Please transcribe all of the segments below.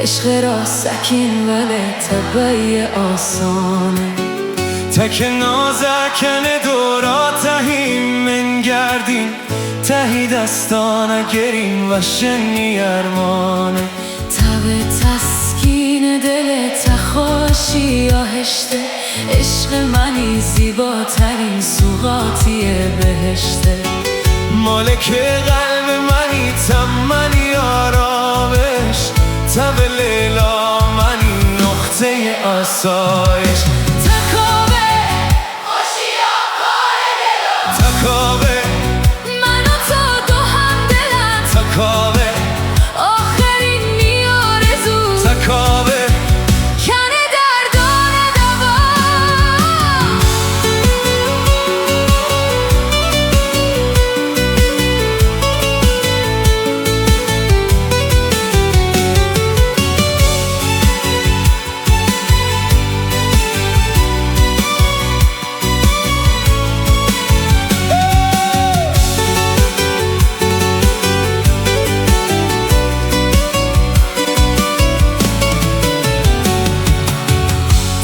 عشق را سکین ولی طبعی آسانه. تک نازکن دورا تهی من گردین، تهی دستان گرین و شنی ارمانه. تب تسکین دل تخاشی آهشته، عشق منی زیباترین سوغاتی بهشته. مالک قلب منی تمنی آرامش، تب لیلا منی نقطه آسایش. تکاوه خوشیا کار دلم، تکاوه من و تو دو هم دلم، تکاوه آخرین نیارزو، تکاوه کنه دردان دوا.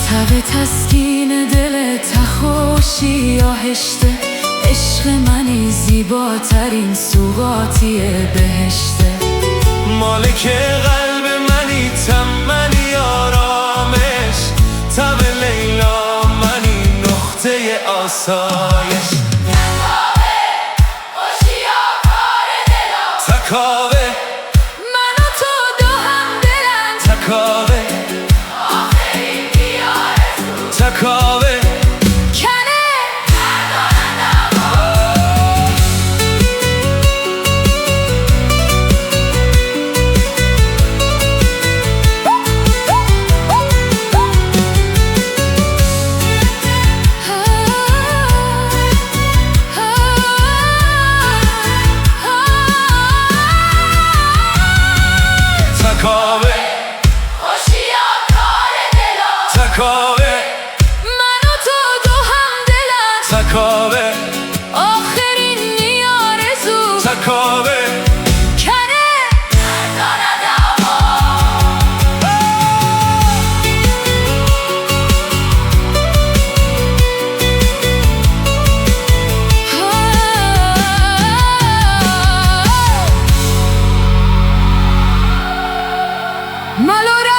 تب تسکین دل تخاشی آهشته، عشق منی زیباترین سوغاتی بهشته. مالک قلب منی تمنی آرامش، تب لیلا منی نقطه آسایش. تکاوه خوشیا کار دلم، تکاوه من و تو دو هم دلم، تکاوه آخرین نیارزو، تکاوه کنه دردان دوا. تکاوه خوشیا کار دلم، تکاوه من و تو دو هم دلم، تکاوه آخرین نیارزو، تکاوه کنه دردان دوا. Malora